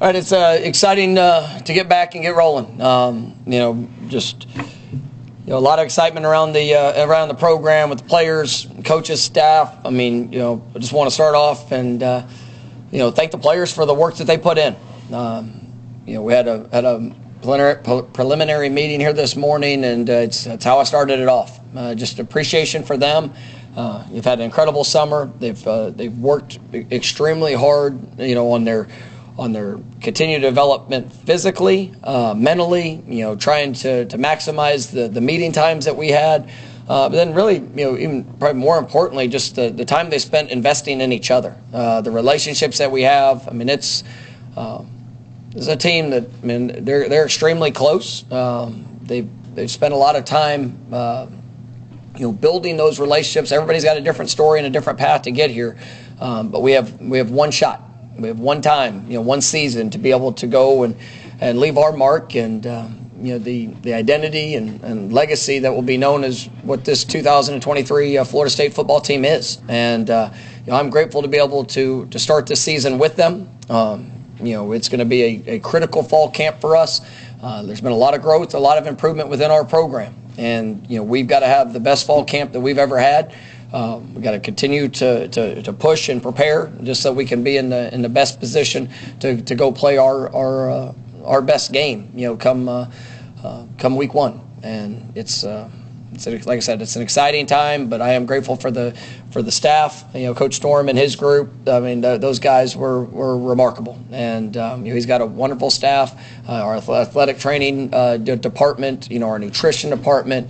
All right, it's exciting to get back and get rolling. A lot of excitement around the program with the players, coaches, staff. I just want to start off and thank the players for the work that they put in. We had a preliminary meeting here this morning, and it's how I started it off. Just appreciation for them. You've had an incredible summer. They've worked extremely hard, on their continued development physically, mentally, trying to maximize the meeting times that we had. But then really, even probably more importantly, just the time they spent investing in each other, the relationships that we have. It's a team that, they're extremely close. They've spent a lot of time, building those relationships. Everybody's got a different story and a different path to get here. But we have one shot. We have one time, one season to be able to go and leave our mark and, the identity and legacy that will be known as what this 2023 Florida State football team is. And, I'm grateful to be able to start this season with them. It's going to be a critical fall camp for us. There's been a lot of growth, a lot of improvement within our program. And, we've got to have the best fall camp that we've ever had. We've got to continue to push and prepare just so we can be in the best position to go play our best game, come week one. And it's like I said, it's an exciting time, but I am grateful for the staff, Coach Storm and his group. Those guys were remarkable. And, he's got a wonderful staff, our athletic training department, our nutrition department,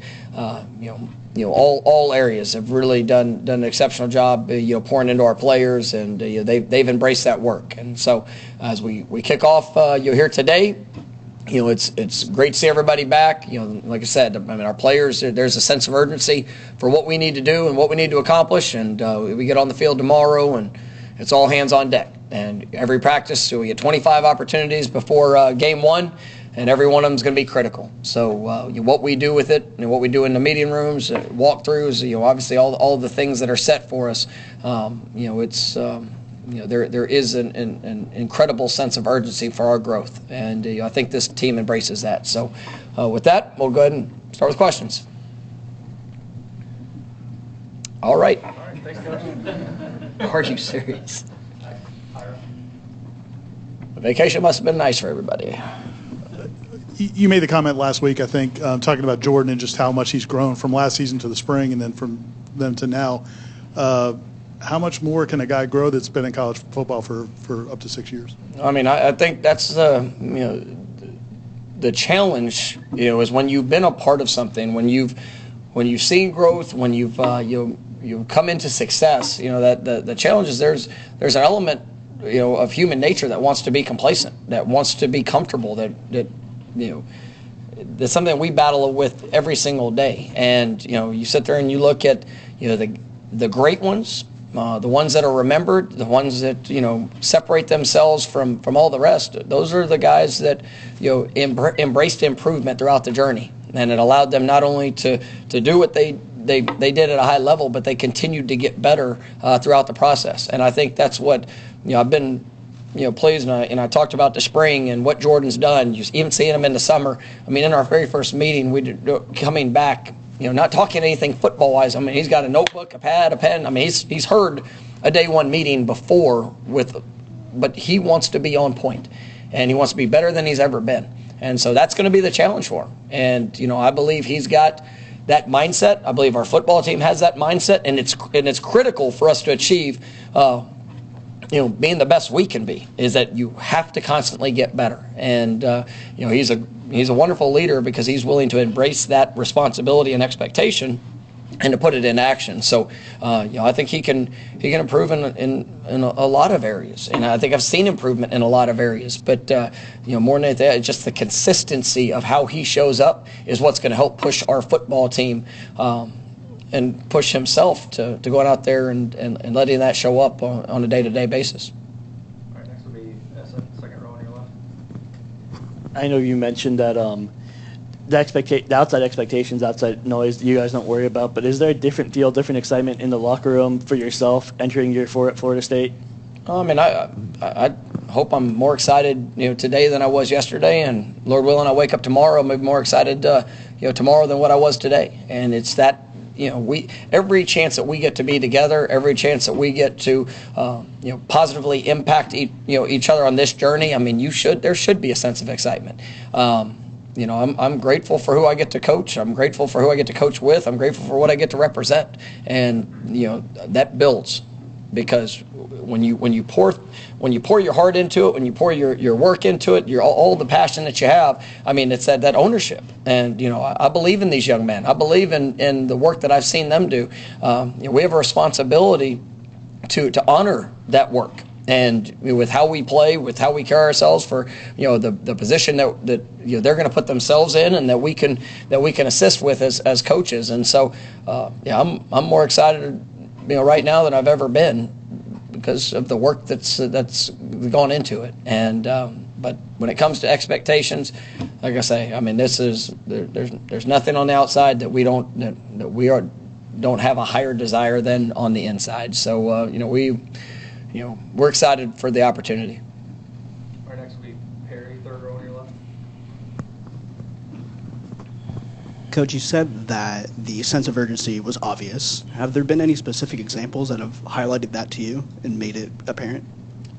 all areas have really done an exceptional job, pouring into our players, and they've embraced that work. And so as we kick off, here today, it's great to see everybody back. Like I said, our players, there's a sense of urgency for what we need to do and what we need to accomplish. And we get on the field tomorrow, and it's all hands on deck. And every practice, so we get 25 opportunities before game one. And every one of them is going to be critical. So what we do with it and what we do in the meeting rooms, walkthroughs, obviously all the things that are set for us, there is an incredible sense of urgency for our growth. And I think this team embraces that. So with that, we'll go ahead and start with questions. All right. All right, thanks, Coach. Are you serious? The vacation must have been nice for everybody. You made the comment last week, I think, talking about Jordan and just how much he's grown from last season to the spring and then from then to now. How much more can a guy grow that's been in college football for up to 6 years? I think that's the challenge, is when you've been a part of something, when you've seen growth, when you've come into success, that the challenge is there's an element, of human nature that wants to be complacent, that wants to be comfortable, that that's something that we battle with every single day. And you sit there and you look at the great ones, the ones that are remembered, the ones that separate themselves from all the rest. Those are the guys that embraced improvement throughout the journey, and it allowed them not only to do what they did at a high level, but they continued to get better throughout the process. And I think that's what I've been pleased, and I talked about the spring and what Jordan's done. You even seeing him in the summer. In our very first meeting, coming back, not talking anything football-wise. He's got a notebook, a pad, a pen. He's heard a day one meeting before but he wants to be on point, and he wants to be better than he's ever been. And so that's going to be the challenge for him. And I believe he's got that mindset. I believe our football team has that mindset, and it's critical for us to achieve. Being the best we can be, is that you have to constantly get better. And he's a wonderful leader because he's willing to embrace that responsibility and expectation and to put it in action. So I think he can improve in a lot of areas, and I think I've seen improvement in a lot of areas. But more than that, just the consistency of how he shows up is what's going to help push our football team. And push himself to going out there and letting that show up on a day-to-day basis. All right, next will be second row on your left. I know you mentioned that the outside expectations, outside noise, you guys don't worry about, but is there a different feel, different excitement in the locker room for yourself entering year 4 at Florida State? I hope I'm more excited, today than I was yesterday, and Lord willing, I wake up tomorrow, maybe more excited, tomorrow than what I was today. And it's that, every chance that we get to be together, every chance that we get to, positively impact, each other on this journey. I mean, there should be a sense of excitement. I'm grateful for who I get to coach. I'm grateful for who I get to coach with. I'm grateful for what I get to represent, and that builds, because when you pour your heart into it, when you pour your work into it, all the passion that you have. I mean, it's that ownership, and I believe in these young men. I believe in the work that I've seen them do. We have a responsibility to honor that work. And with how we play, with how we carry ourselves for the position that they're going to put themselves in, and that we can assist with as coaches. And so I'm more excited right now than I've ever been, because of the work that's gone into it. And but when it comes to expectations, like I say, I mean, there's nothing on the outside that we don't have a higher desire than on the inside. So we're excited for the opportunity. All right, next will be Perry, third row on your left. Coach, you said that the sense of urgency was obvious. Have there been any specific examples that have highlighted that to you and made it apparent?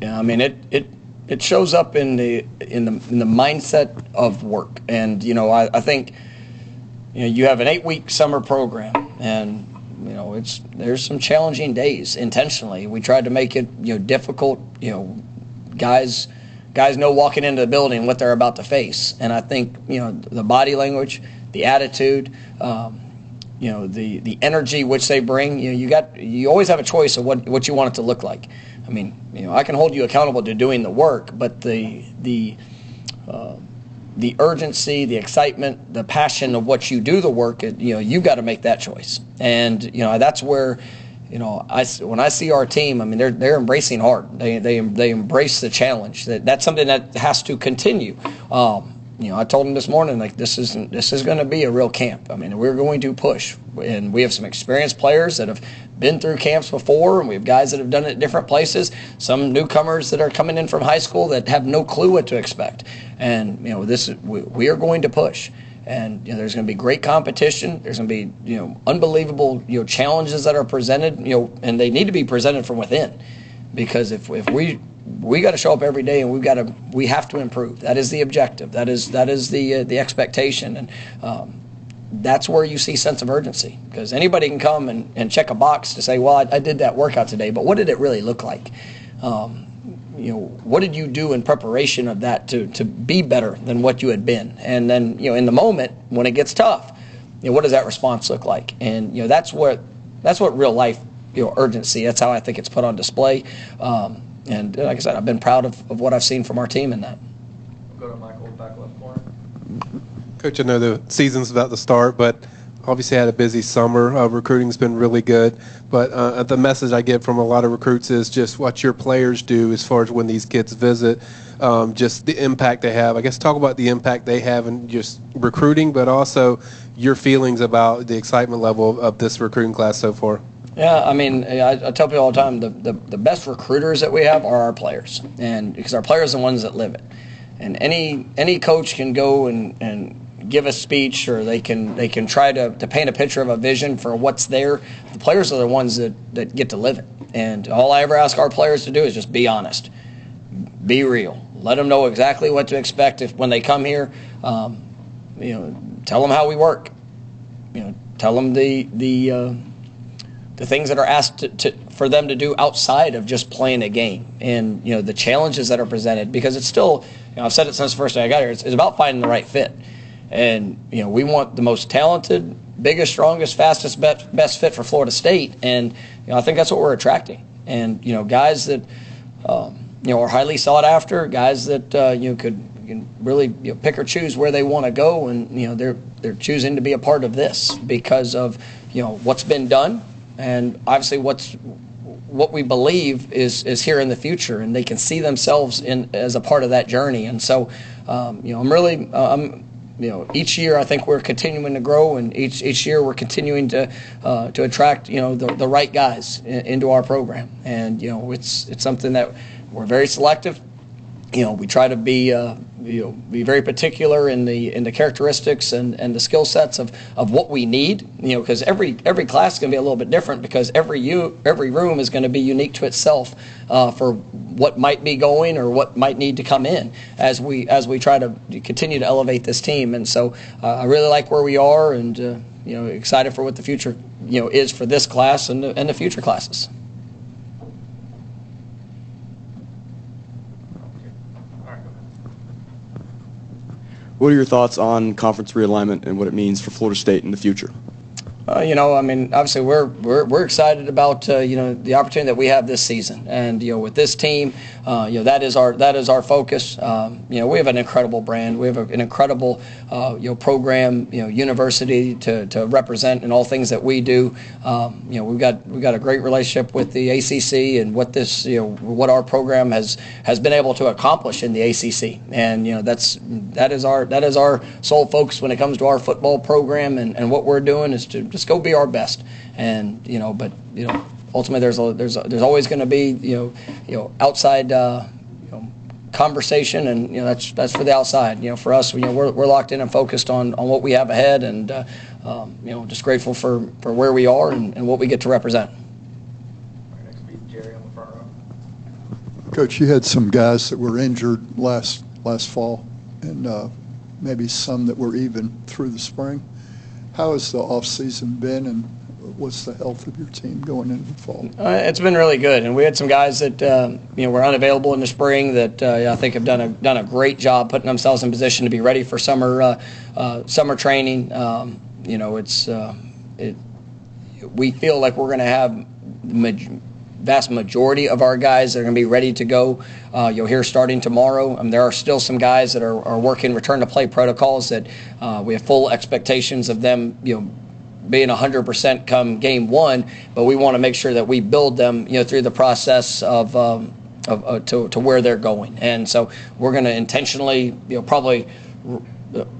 Yeah, I mean, it shows up in the mindset of work. And I think you have an 8-week summer program, and there's some challenging days intentionally. We tried to make it difficult. Guys know walking into the building what they're about to face. And I think the body language, the attitude, the energy which they bring. You always have a choice of what you want it to look like. I mean, I can hold you accountable to doing the work, but the urgency, the excitement, the passion of what you do the work, you've got to make that choice. And that's where when I see our team, I mean, they're embracing hard. They embrace the challenge. That's something that has to continue. I told them this morning, like, this is going to be a real camp. I mean, we're going to push, and we have some experienced players that have been through camps before, and we have guys that have done it at different places. Some newcomers that are coming in from high school that have no clue what to expect. And we are going to push, and there's going to be great competition. There's going to be unbelievable challenges that are presented, and they need to be presented from within, because if we got to show up every day, and we have to improve. That is the objective. That is the expectation, and that's where you see sense of urgency, because anybody can come and check a box to say, well, I did that workout today, but what did it really look like? What did you do in preparation of that to be better than what you had been? And then in the moment when it gets tough, what does that response look like? And that's what real life urgency. That's how I think it's put on display. And like I said, I've been proud of what I've seen from our team in that. We'll go to Michael, back left corner. Coach, I know the season's about to start, but obviously had a busy summer. Recruiting's been really good. But the message I get from a lot of recruits is just what your players do as far as when these kids visit, just the impact they have. I guess talk about the impact they have in just recruiting, but also your feelings about the excitement level of this recruiting class so far. Yeah, I mean, I tell people all the time, the best recruiters that we have are our players, and because our players are the ones that live it. And any coach can go and give a speech, or they can try to paint a picture of a vision for what's there. The players are the ones that get to live it. And all I ever ask our players to do is just be honest, be real, let them know exactly what to expect when they come here. Tell them how we work. Tell them the things that are asked for them to do outside of just playing a game, and the challenges that are presented, because it's still, I've said it since the first day I got here, it's about finding the right fit. And we want the most talented, biggest, strongest, fastest, best fit for Florida State, and I think that's what we're attracting. And guys that are highly sought after, guys that can really pick or choose where they want to go, and they're choosing to be a part of this because of what's been done. And obviously what we believe is here in the future, and they can see themselves as a part of that journey. And so, each year I think we're continuing to grow, and each year we're continuing to attract, the right guys into our program. And, it's something that we're very selective. we try to be be very particular in the characteristics and the skill sets of what we need. Because every class is going to be a little bit different, because every room is going to be unique to itself for what might be going or what might need to come in as we try to continue to elevate this team. And so I really like where we are, and excited for what the future is for this class and the future classes. What are your thoughts on conference realignment and what it means for Florida State in the future? Obviously we're excited about the opportunity that we have this season, and with this team, that is our focus. We have an incredible brand, we have an incredible program, university to represent in all things that we do. We've got a great relationship with the ACC and what our program has been able to accomplish in the ACC, and that is our sole focus when it comes to our football program, and what we're doing is to just go be our best. And ultimately there's always going to be outside conversation, and that's for the outside. For us, we're locked in and focused on what we have ahead, and just grateful for where we are and what we get to represent. Next will be Jerry on the front row. Coach, you had some guys that were injured last fall, and maybe some that were even through the spring. How has the off-season been, and what's the health of your team going into the fall? It's been really good, and we had some guys that were unavailable in the spring that I think have done a great job putting themselves in position to be ready for summer training. We feel like we're going to have vast majority of our guys that are going to be ready to go here starting tomorrow. There are still some guys that are working return to play protocols that we have full expectations of them being 100% come game one, but we want to make sure that we build them through the process of to where they're going. And so we're going to intentionally probably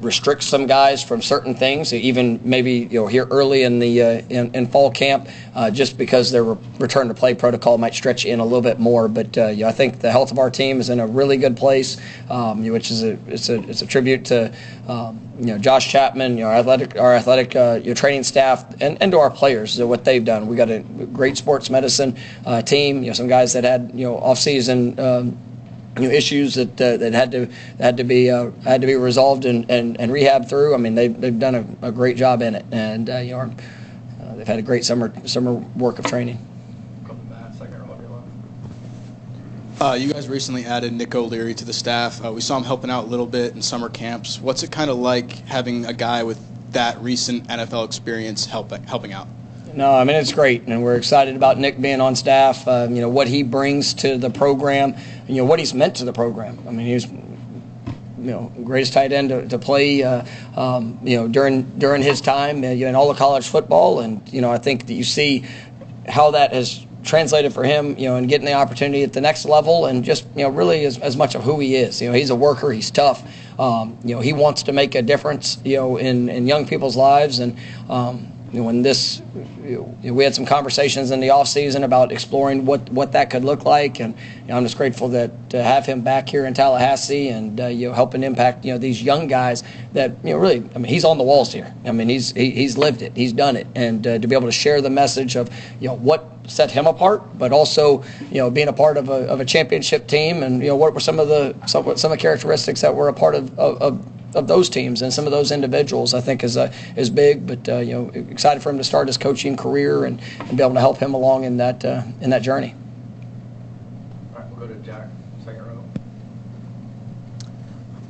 restrict some guys from certain things, even maybe here early in the in fall camp, just because their return to play protocol might stretch in a little bit more. But I think the health of our team is in a really good place, which is it's a tribute to Josh Chapman, our athletic training staff, and to our players, what they've done. We got a great sports medicine team. Some guys that had off season. Issues that had to be resolved and rehabbed through. They've done a great job in it, and they've had a great summer work of training. You guys recently added Nick OLeary to the staff. We saw him helping out a little bit in summer camps. What's it kind of like having a guy with that recent NFL experience helping out? No, it's great, and we're excited about Nick being on staff. What he brings to the program, what he's meant to the program. He's greatest tight end to play during his time in all of college football, and I think that you see how that has translated for him, and getting the opportunity at the next level, and just really as much of who he is. He's a worker, he's tough. He wants to make a difference in young people's lives, and when we had some conversations in the off season about exploring what that could look like, and I'm just grateful that to have him back here in Tallahassee and helping impact these young guys that really he's on the walls here. He's lived it, he's done it, and to be able to share the message of what set him apart, but also being a part of a championship team, and what were some of the characteristics that were a part of those teams and some of those individuals, I think is big. But excited for him to start his coaching career and be able to help him along in that journey. All right, we'll go to Jack, second row.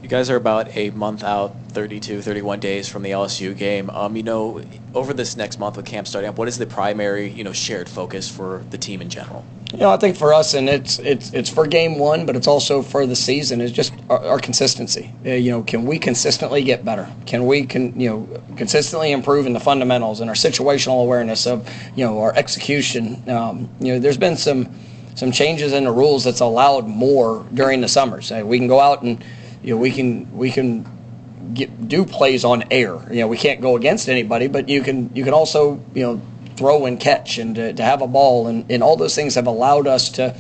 You guys are about a month out, 32, 31 days from the LSU game. Over this next month with camp starting up, what is the primary shared focus for the team in general? I think for us, and it's for game one, but it's also for the season, is just our consistency. Can we consistently get better? Can we consistently improve in the fundamentals and our situational awareness of our execution? There's been some changes in the rules that's allowed more during the summers. We can go out and we can do plays on air. We can't go against anybody, but you can also throw and catch and to have a ball, and all those things have allowed us to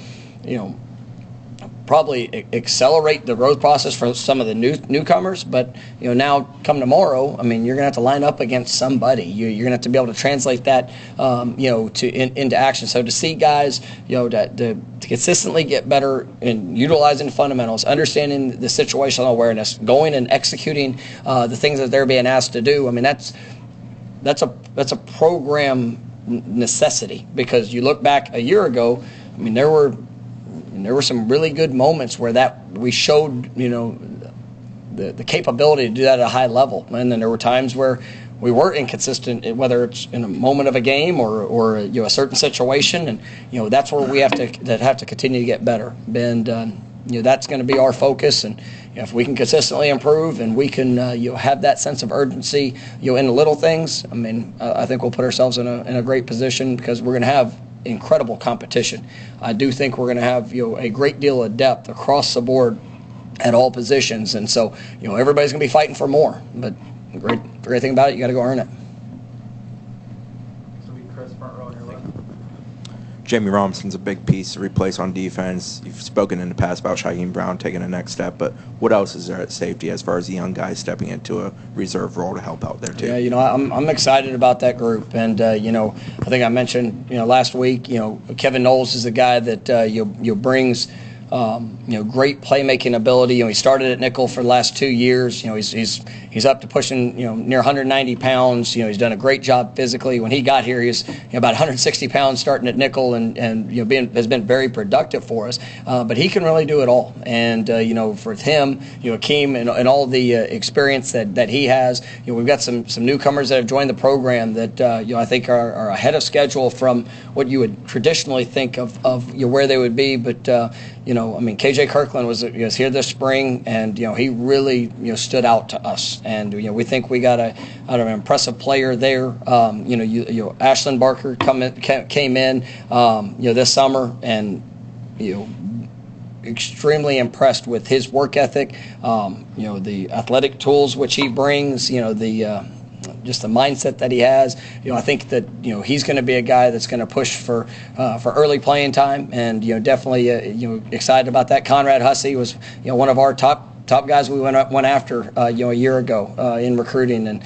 probably accelerate the growth process for some of the newcomers. But now come tomorrow, I mean, you're going to have to line up against somebody. You're going to have to be able to translate that, into action. So to see guys, to consistently get better in utilizing fundamentals, understanding the situational awareness, going and executing the things that they're being asked to do. I mean, that's a program necessity, because you look back a year ago, I mean, there were some really good moments where that we showed, the capability to do that at a high level. And then there were times where we were inconsistent, whether it's in a moment of a game or a certain situation. And, that's where we have to continue to get better. And, that's going to be our focus. And if we can consistently improve and we can have that sense of urgency in the little things, I mean, I think we'll put ourselves in a great position, because we're going to have incredible competition. I do think we're going to have a great deal of depth across the board at all positions, and so everybody's going to be fighting for more. But the great thing about it, you got to go earn it. So we Chris, front row on your left. Jamie Robinson's a big piece to replace on defense. You've spoken in the past about Shaheem Brown taking the next step, but what else is there at safety as far as the young guys stepping into a reserve role to help out there too? Yeah, I'm excited about that group, and I think I mentioned last week, Kevin Noles is a guy that brings great playmaking ability. He started at nickel for the last 2 years. He's up to pushing near 190 pounds. He's done a great job physically. When he got here, he was about 160 pounds starting at nickel, and has been very productive for us. But he can really do it all. And for him, Akeem and all the experience that he has, we've got some newcomers that have joined the program that I think are ahead of schedule from what you would traditionally think of where they would be. But I mean, KJ Kirkland was here this spring, and he really stood out to us, and we think we got an impressive player there. Ashlyn Barker came in this summer, and extremely impressed with his work ethic, the athletic tools which he brings, just the mindset that he has. I think that he's going to be a guy that's going to push for early playing time, and definitely excited about that. Conrad Hussey was one of our top guys we went after a year ago in recruiting, and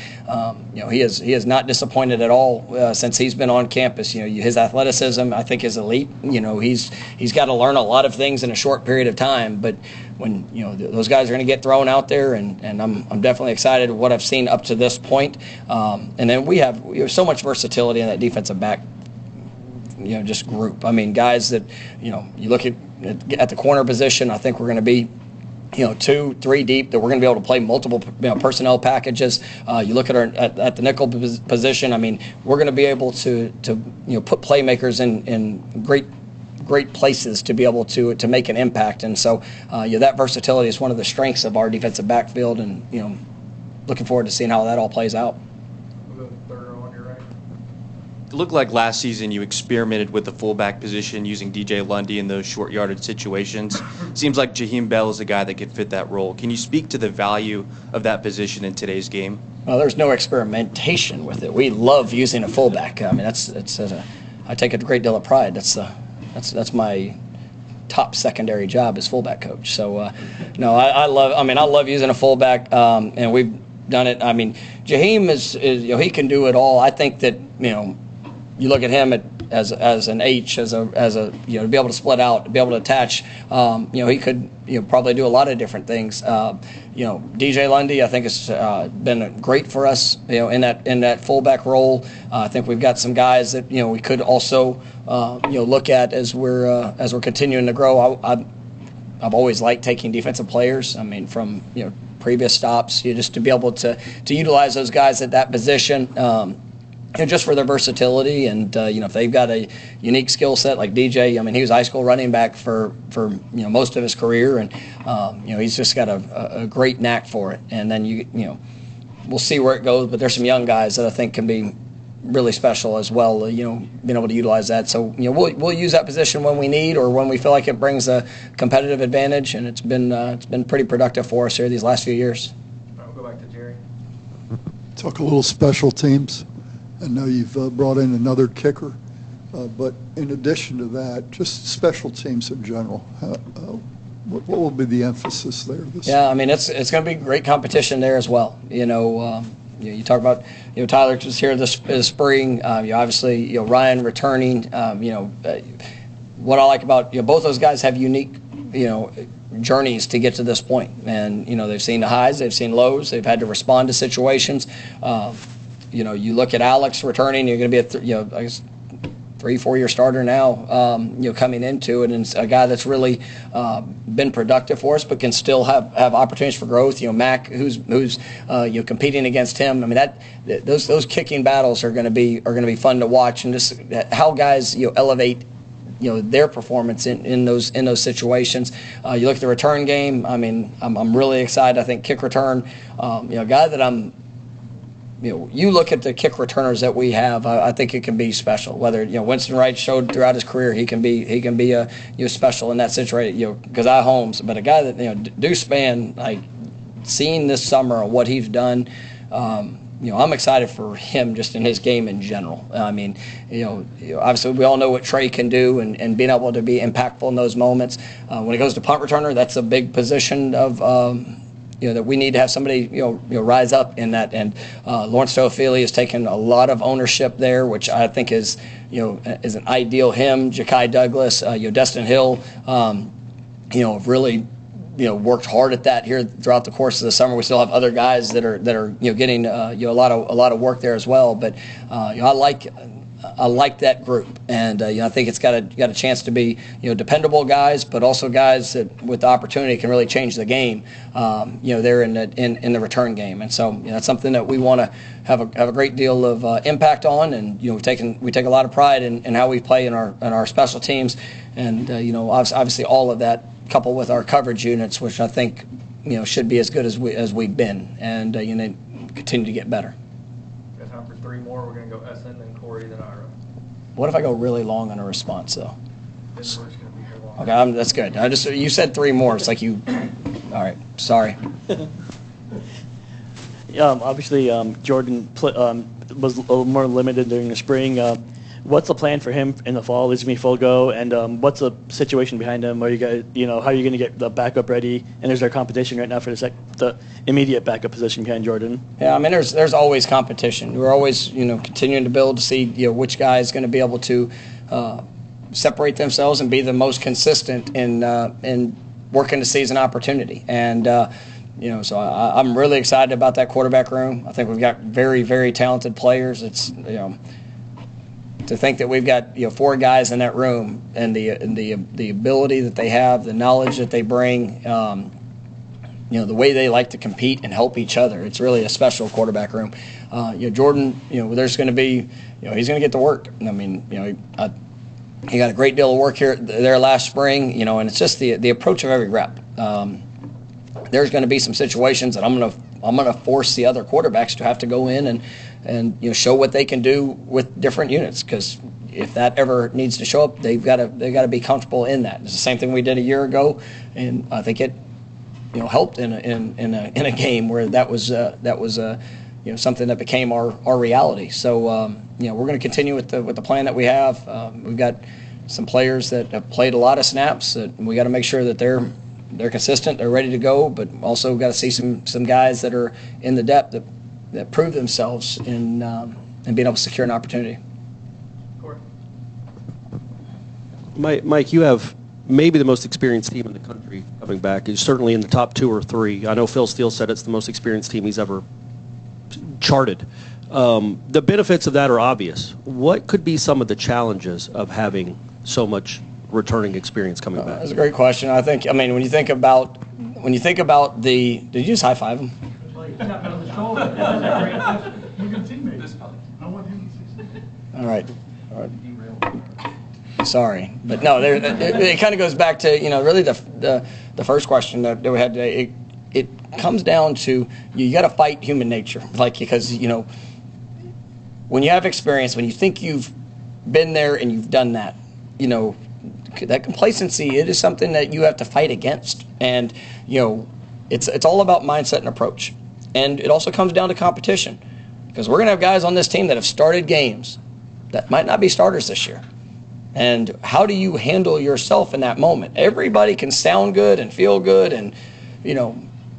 he has not disappointed at all since he's been on campus. His athleticism, I think, is elite. He's got to learn a lot of things in a short period of time, but when those guys are going to get thrown out there, and I'm definitely excited what I've seen up to this point. And then we have so much versatility in that defensive back just group. I mean, guys that you look at the corner position, I think we're going to be 2-3 deep, that we're going to be able to play multiple personnel packages. You look at the nickel position, I mean, we're going to be able to put playmakers in great places to be able to make an impact. And so that versatility is one of the strengths of our defensive backfield, and looking forward to seeing how that all plays out. We'll go third row on your right. It looked like last season you experimented with the fullback position using DJ Lundy in those short yardage situations. Seems like Jaheim Bell is a guy that could fit that role. Can you speak to the value of that position in today's game? Well, there's no experimentation with it. We love using a fullback. I mean, I take a great deal of pride. That's my top secondary job as fullback coach. So I love using a fullback, and we've done it. I mean, Jaheim is he can do it all. I think that you look at him as an H, as a to be able to split out, to be able to attach. He could probably do a lot of different things. DJ Lundy, I think, has been great for us. In that fullback role. I think we've got some guys that we could also look at as we're continuing to grow. I've always liked taking defensive players. I mean, from previous stops, just to be able to utilize those guys at that position. Just for their versatility, and if they've got a unique skill set like DJ, I mean, he was high school running back for most of his career, and he's just got a great knack for it. And then we'll see where it goes, but there's some young guys that I think can be really special as well. Being able to utilize that, so we'll use that position when we need or when we feel like it brings a competitive advantage, and it's been pretty productive for us here these last few years. All right, we'll go back to Jerry. Talk a little special teams. I know you've brought in another kicker, but in addition to that, just special teams in general. What will be the emphasis there? Yeah, I mean, it's going to be great competition there as well. You talk about, Tyler was here this spring. Obviously, Ryan returning. What I like about, both those guys have unique, journeys to get to this point. And, they've seen the highs, they've seen lows, they've had to respond to situations. You look at Alex returning, you're going to be I guess 3-4 year starter now, coming into it, and it's a guy that's really been productive for us, but can still have opportunities for growth. Mac, who's competing against him. I mean, those kicking battles are going to be fun to watch, and just how guys elevate their performance in those situations. You look at the return game. I mean, I'm really excited. I think kick return, a guy that you look at the kick returners that we have. I think it can be special. Whether Winston Wright showed throughout his career he can be special in that situation. Keziah Holmes, but a guy that Deuce Spann, like seeing this summer what he's done. I'm excited for him just in his game in general. I mean, obviously we all know what Trey can do, and being able to be impactful in those moments. When it goes to punt returner, that's a big position of that we need to have somebody rise up in that. And Lawrence Toafili has taken a lot of ownership there, which I think is an ideal him. Ja'Kai Douglas, Destin Hill, have really worked hard at that here throughout the course of the summer. We still have other guys that are getting a lot of work there as well. But I like that group, and I think it's got a chance to be dependable guys, but also guys that with the opportunity can really change the game. They're in the return game, and so that's something that we want to have a great deal of impact on. And we take a lot of pride in how we play in our special teams, and obviously all of that coupled with our coverage units, which I think should be as good as we've been, and continue to get better. Got time for 3 more. We're going to go SN, then Corey, then Ira. What if I go really long on a response, though? Then we're just going to be here long. Okay, that's good. You said 3 more. It's like you. All right, sorry. Obviously, Jordan was a little more limited during the spring. What's the plan for him in the fall? Is he going to be full go? And what's the situation behind him? Are you guys, how are you going to get the backup ready? And is there competition right now for the immediate backup position behind Jordan? Yeah, I mean, there's always competition. We're always, continuing to build to see, which guy is going to be able to separate themselves and be the most consistent in working to seize an opportunity. And so I'm really excited about that quarterback room. I think we've got very, very talented players. It's to think that we've got 4 guys in that room, and the ability that they have, the knowledge that they bring, the way they like to compete and help each other. It's really a special quarterback room. Jordan, there's going to be, he's going to get to work. I mean, he got a great deal of work there last spring, and it's just the approach of every rep. There's going to be some situations that I'm going to force the other quarterbacks to have to go in and show what they can do with different units, because if that ever needs to show up, they've got to be comfortable in that. It's the same thing we did a year ago, and I think it helped in a game where that was something that became our reality. So we're going to continue with the plan that we have. We've got some players that have played a lot of snaps, that we got to make sure that they're consistent, they're ready to go, but also got to see some guys that are in the depth that prove themselves in being able to secure an opportunity. Corey. Mike, you have maybe the most experienced team in the country coming back. You're certainly in the top 2 or 3. I know Phil Steele said it's the most experienced team he's ever charted. The benefits of that are obvious. What could be some of the challenges of having so much returning experience coming back? That's a great question. I mean, when you think about the, did you just high five him? All right. Sorry, but no. It kind of goes back to really the first question that we had today. It comes down to you got to fight human nature, because when you have experience, when you think you've been there and you've done that, that complacency, it is something that you have to fight against. And it's all about mindset and approach. And it also comes down to competition, because we're going to have guys on this team that have started games that might not be starters this year. And how do you handle yourself in that moment? Everybody can sound good and feel good, and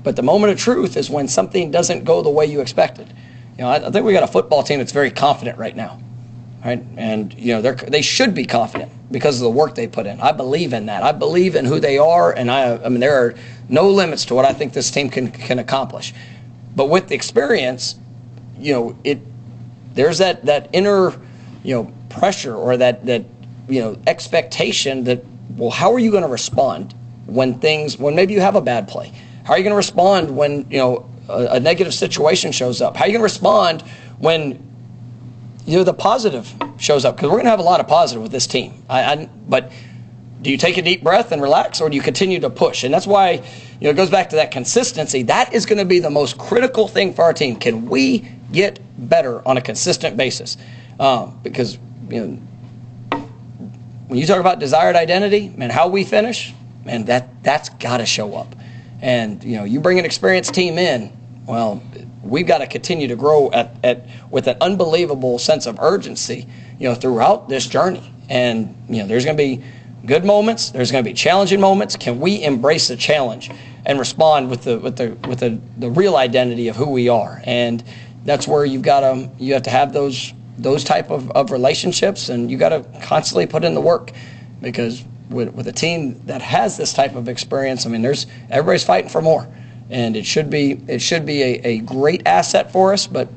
but the moment of truth is when something doesn't go the way you expected. I think we got a football team that's very confident right now, right? And they should be confident because of the work they put in. I believe in that. I believe in who they are, and I mean there are no limits to what I think this team can accomplish. But with the experience, there's that inner pressure or that expectation that, well, how are you going to respond when maybe you have a bad play? How are you going to respond when a negative situation shows up? How are you going to respond when the positive shows up? Because we're going to have a lot of positive with this team. But do you take a deep breath and relax, or do you continue to push? And that's why it goes back to that consistency. That is going to be the most critical thing for our team. Can we get better on a consistent basis? Because when you talk about desired identity, man, how we finish, man, that's got to show up. And you bring an experienced team in, well, we've got to continue to grow with an unbelievable sense of urgency, throughout this journey. And there's going to be good moments, there's going to be challenging moments. Can we embrace the challenge and respond with the real identity of who we are? And that's where you have to have those type of relationships, and you got to constantly put in the work, because with a team that has this type of experience, I mean, everybody's fighting for more, and it should be a great asset for us. But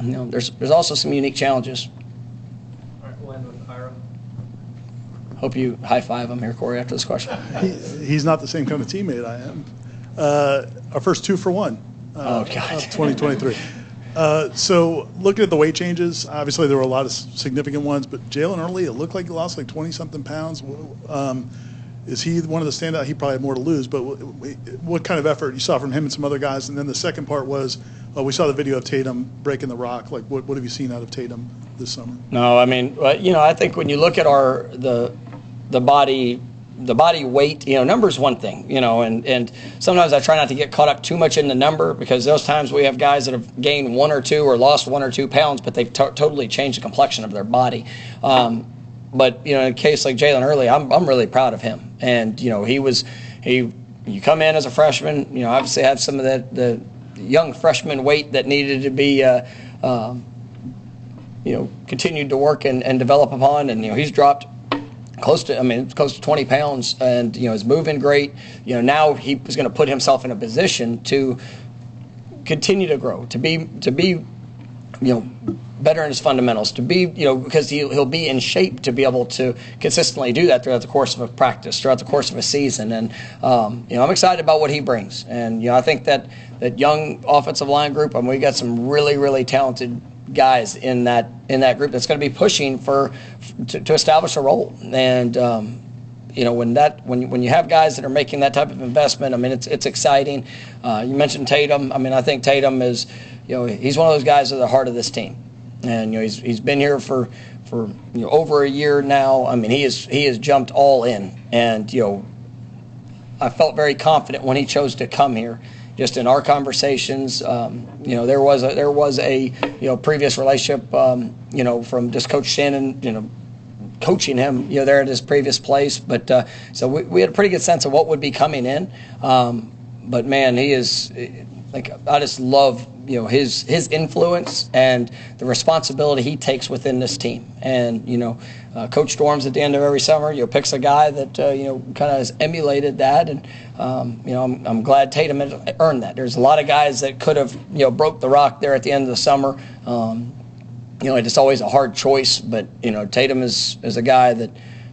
there's also some unique challenges. All right, we'll end with Ira. Hope you high five him here, Corey, after this question. He's not the same kind of teammate I am. Our first 2 for 1 of 2023. So looking at the weight changes, obviously there were a lot of significant ones, but Jalen Early, it looked like he lost like 20-something pounds. Is he one of the standout? He probably had more to lose, but what kind of effort you saw from him and some other guys? And then the second part was, we saw the video of Tatum breaking the rock. Like, what have you seen out of Tatum this summer? No, I mean, I think when you look at the body weight, number's one thing, and sometimes I try not to get caught up too much in the number, because those times we have guys that have gained 1 or 2 or lost 1 or 2 pounds, but they've totally changed the complexion of their body. But in a case like Jalen Early, I'm really proud of him. And you come in as a freshman, obviously had some of the young freshman weight that needed to be continued to work and develop upon, and he's dropped close to 20 pounds, and is moving great. Now he is going to put himself in a position to continue to grow, to be better in his fundamentals, to be because he'll be in shape to be able to consistently do that throughout the course of a practice, throughout the course of a season. And I'm excited about what he brings. And I think that young offensive line group, we got some really, really talented guys in that group that's going to be pushing to establish a role. And when you have guys that are making that type of investment, it's exciting. You mentioned Tatum. I think Tatum is he's one of those guys at the heart of this team, and he's been here for over a year now. He has jumped all in, and I felt very confident when he chose to come here. Just in our conversations, there was a previous relationship, from just Coach Shannon, coaching him, there at his previous place. But so we had a pretty good sense of what would be coming in. But man, he is I just love his influence and the responsibility he takes within this team. And Coach Storms at the end of every summer picks a guy that kind of has emulated that, and I'm glad Tatum has earned that. There's a lot of guys that could have broke the rock there at the end of the summer. It's always a hard choice, but Tatum is a guy that,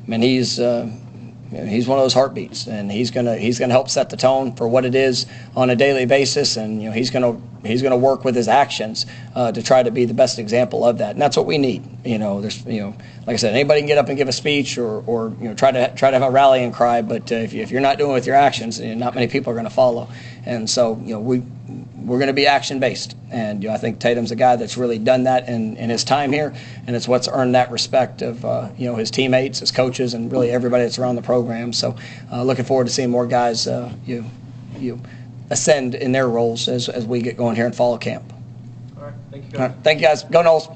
he's one of those heartbeats, and he's gonna help set the tone for what it is on a daily basis, and he's gonna work with his actions to try to be the best example of that, and that's what we need. There's like I said, anybody can get up and give a speech or try to have a rallying cry, but if you're not doing it with your actions, not many people are going to follow. And so we're going to be action based, and I think Tatum's a guy that's really done that in his time here, and it's what's earned that respect of his teammates, his coaches, and really everybody that's around the program. So looking forward to seeing more guys ascend in their roles as we get going here in fall camp. All right, thank you guys. All right, thank you guys. Go Noles.